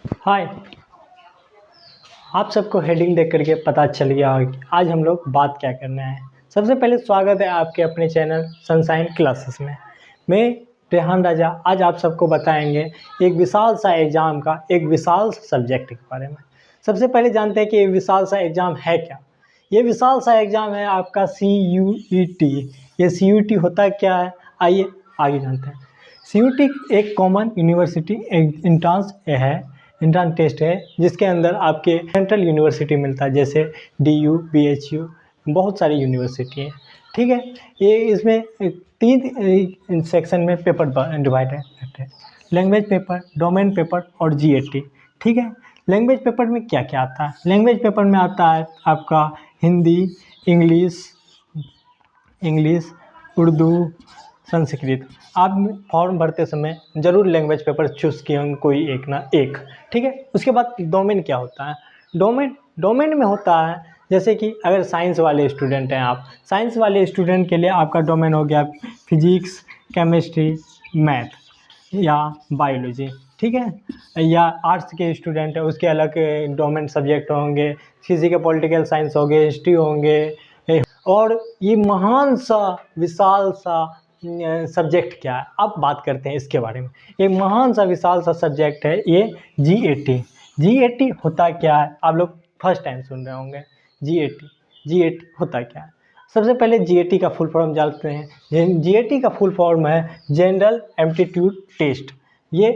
हाय। आप सबको हेडिंग देख करके पता चल गया होगा कि आज हम लोग बात क्या करने आए हैं। सबसे पहले स्वागत है आपके अपने चैनल सनशाइन क्लासेस में। मैं रेहान राजा आज आप सबको बताएंगे एक विशाल सा एग्ज़ाम का एक विशाल सब्जेक्ट के बारे में। सबसे पहले जानते हैं कि ये विशाल सा एग्ज़ाम है क्या। ये विशाल सा एग्ज़ाम है आपका CUET। ये CUET होता क्या है, आइए आगे जानते हैं। CUET एक कॉमन यूनिवर्सिटी इंट्रांस है, इंट्रांस टेस्ट है, जिसके अंदर आपके सेंट्रल यूनिवर्सिटी मिलता है, जैसे DU BHU बहुत सारी यूनिवर्सिटी हैं। ठीक है, ये इसमें तीन सेक्शन में पेपर डिवाइड है। लैंग्वेज पेपर, डोमेन पेपर और GAT। ठीक है, लैंग्वेज पेपर में क्या क्या आता है। लैंग्वेज पेपर में आता है आपका हिंदी, इंग्लिश इंग्लिश उर्दू, संस्कृत। आप फॉर्म भरते समय ज़रूर लैंग्वेज पेपर चूज़ किए होंगे, कोई एक ना एक। ठीक है, उसके बाद डोमेन क्या होता है। डोमेन में होता है जैसे कि अगर साइंस वाले स्टूडेंट हैं, आप साइंस वाले स्टूडेंट के लिए आपका डोमेन हो गया फिजिक्स, केमिस्ट्री, मैथ या बायोलॉजी। ठीक है, या आर्ट्स के स्टूडेंट है उसके अलग डोमेन सब्जेक्ट होंगे, किसी के पॉलिटिकल साइंस होंगे, हिस्ट्री होंगे। और ये महान सा विशाल सा सब्जेक्ट क्या है, अब बात करते हैं इसके बारे में। एक महान सा विशाल सा सब्जेक्ट है ये GAT। GAT होता क्या है, आप लोग फर्स्ट टाइम सुन रहे होंगे। GAT होता क्या है। सबसे पहले GAT का फुल फॉर्म जानते हैं। GAT का फुल फॉर्म है जनरल एप्टीट्यूड टेस्ट। ये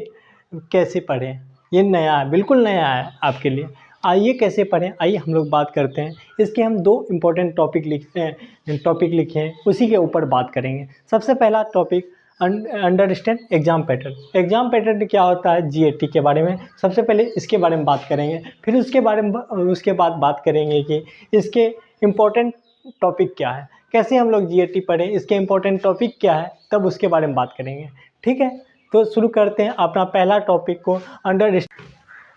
कैसे पढ़ें, ये नया है, बिल्कुल नया है आपके लिए। आइए कैसे पढ़ें, आइए हम लोग बात करते हैं। इसके हम दो इम्पोर्टेंट टॉपिक लिखे हैं, उसी के ऊपर बात करेंगे। सबसे पहला topic understand exam pattern. Exam pattern क्या होता है GAT के बारे में सबसे पहले इसके बारे में बात करेंगे। फिर उसके बाद बात करेंगे कि इसके इम्पोर्टेंट टॉपिक क्या है, कैसे हम लोग GAT पढ़ें, इसके इम्पोर्टेंट टॉपिक क्या है, तब उसके बारे में बात करेंगे। ठीक है, तो शुरू करते हैं अपना पहला टॉपिक को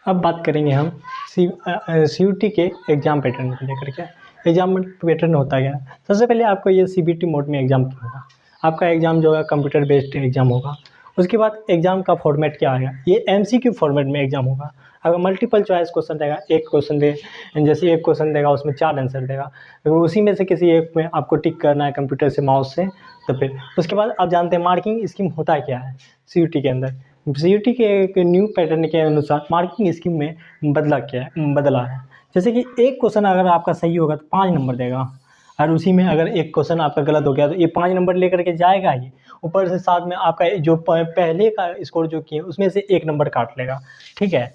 अब बात करेंगे हम CUET के एग्ज़ाम पैटर्न को लेकर के। एग्ज़ाम पैटर्न होता है क्या। सबसे पहले आपको ये CBT मोड में एग्ज़ाम होगा। आपका एग्ज़ाम जो है कंप्यूटर बेस्ड एग्ज़ाम होगा। उसके बाद एग्ज़ाम का फॉर्मेट क्या आएगा, ये MCQ फॉर्मेट में एग्ज़ाम होगा। अगर मल्टीपल चॉइस क्वेश्चन देगा, एक क्वेश्चन दे, जैसे एक क्वेश्चन देगा उसमें 4 आंसर देगा, तो उसी में से किसी एक में आपको टिक करना है कंप्यूटर से, माउस से। तो फिर उसके बाद आप जानते हैं मार्किंग स्कीम होता क्या है CUET के अंदर। CUET के एक न्यू पैटर्न के अनुसार मार्किंग स्कीम में बदला है। जैसे कि एक क्वेश्चन अगर आपका सही होगा तो 5 नंबर देगा, और उसी में अगर एक क्वेश्चन आपका गलत हो गया तो ये 5 नंबर लेकर के जाएगा ही। ऊपर से साथ में आपका जो पहले का स्कोर जो किए उसमें से 1 नंबर काट लेगा। ठीक है,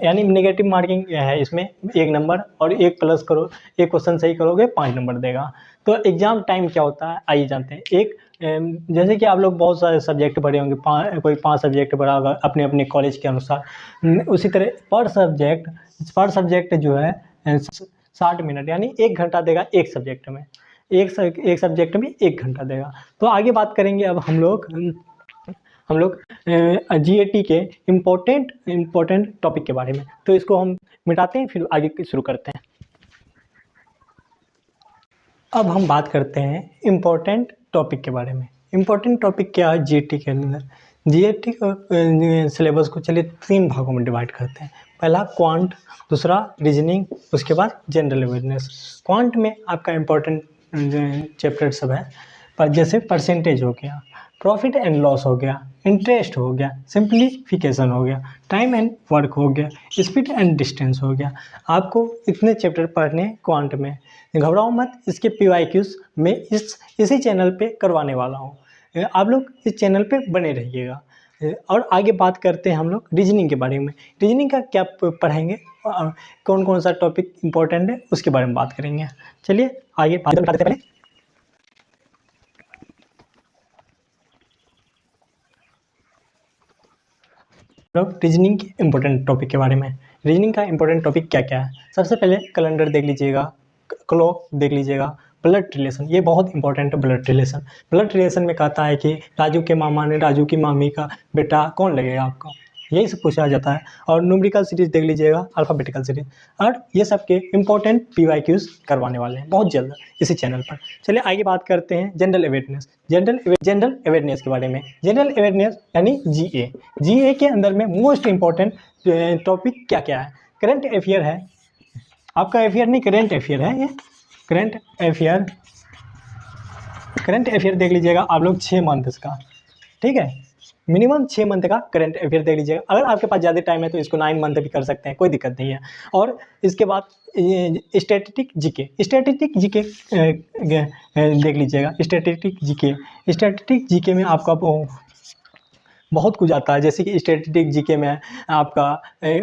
यानी नेगेटिव मार्किंग है इसमें, 1 नंबर और 1 प्लस करो, एक क्वेश्चन सही करोगे 5 नंबर देगा। तो एग्ज़ाम टाइम क्या होता है आइए जानते हैं। जैसे कि आप लोग बहुत सारे सब्जेक्ट पढ़े होंगे, कोई 5 सब्जेक्ट पढ़ा होगा अपने अपने कॉलेज के अनुसार। उसी तरह पर सब्जेक्ट जो है 60 मिनट यानी 1 घंटा देगा एक सब्जेक्ट में। एक सब्जेक्ट में 1 घंटा देगा। तो आगे बात करेंगे अब हम लोग GAT के इम्पोर्टेंट टॉपिक के बारे में। तो इसको हम मिटाते हैं, फिर आगे शुरू करते हैं। अब हम बात करते हैं इम्पोर्टेंट टॉपिक के बारे में। इम्पोर्टेंट टॉपिक क्या है GAT के अंदर। GAT सिलेबस को चलिए 3 भागों में डिवाइड करते हैं। पहला क्वांट, दूसरा रीजनिंग, उसके बाद जनरल अवेयरनेस। क्वांट में आपका इम्पोर्टेंट चैप्टर सब है, पर जैसे परसेंटेज हो गया, प्रॉफिट एंड लॉस हो गया, इंटरेस्ट हो गया, सिंप्लीफिकेशन हो गया, टाइम एंड वर्क हो गया, स्पीड एंड डिस्टेंस हो गया। आपको इतने चैप्टर पढ़ने क्वांट में। घबराओ मत, इसके PYQs मैं इसी चैनल पे करवाने वाला हूँ। आप लोग इस चैनल पे बने रहिएगा। और आगे बात करते हैं हम लोग रीजनिंग के बारे में। रीजनिंग का क्या पढ़ेंगे, कौन कौन सा टॉपिक इम्पोर्टेंट है उसके बारे में बात करेंगे। चलिए आगे बात करते हैं। पहले लोग रीजनिंग के इम्पोर्टेंट टॉपिक के बारे में। रीजनिंग का इम्पोर्टेंट टॉपिक क्या क्या है, सबसे पहले कैलेंडर देख लीजिएगा, क्लॉक देख लीजिएगा, ब्लड रिलेशन, ये बहुत इंपॉर्टेंट है। ब्लड रिलेशन में कहता है कि राजू के मामा ने राजू की मामी का बेटा कौन लगेगा आपको, यही सब पूछा जाता है। और न्यूमेरिकल सीरीज देख लीजिएगा, अल्फ़ाबेटिकल सीरीज, और ये सब के इंपॉर्टेंट PYQs करवाने वाले हैं बहुत जल्द इसी चैनल पर। चलिए आगे बात करते हैं जनरल अवेयरनेस। जनरल अवेयरनेस के बारे में। जनरल अवेयरनेस यानी GA के अंदर में मोस्ट इंपॉर्टेंट टॉपिक क्या क्या है? करंट अफेयर है, आपका अफेयर नहीं करंट अफेयर है, ये करंट अफेयर देख लीजिएगा आप लोग 6 मंथ का, ठीक है, मिनिमम 6 मंथ का करंट अफेयर देख लीजिएगा। अगर आपके पास ज़्यादा टाइम है तो इसको 9 मंथ भी कर सकते हैं, कोई दिक्कत नहीं है। और इसके बाद स्टैटिस्टिक जीके देख लीजिएगा। स्टैटिस्टिक जीके में आपका बहुत कुछ आता है, जैसे कि स्टैटिस्टिक जीके में आपका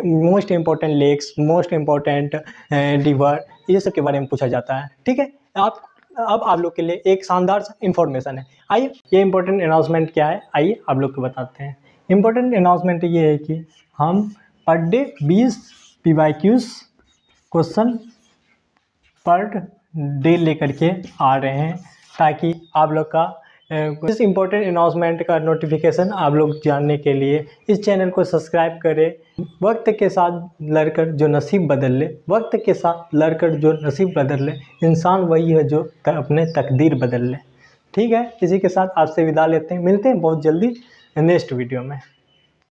most important lakes, most important river, ये सब के बारे में पूछा जाता है, ठीक है। अब आप लोग के लिए एक शानदार इन्फॉर्मेशन है। आइए ये इम्पोर्टेंट अनाउंसमेंट क्या है, आइए आप लोग को बताते हैं। इम्पोर्टेंट अनाउंसमेंट ये है कि हम per day 20 PYQs question per day लेकर के आ रहे हैं, ताकि आप लोग का इस इम्पोर्टेंट अनाउंसमेंट का नोटिफिकेशन आप लोग जानने के लिए इस चैनल को सब्सक्राइब करें। वक्त के साथ लड़कर जो नसीब बदल ले, वक्त के साथ लड़कर जो नसीब बदल ले, इंसान वही है जो अपने तकदीर बदल ले। ठीक है, इसी के साथ आपसे विदा लेते हैं, मिलते हैं बहुत जल्दी नेक्स्ट वीडियो में।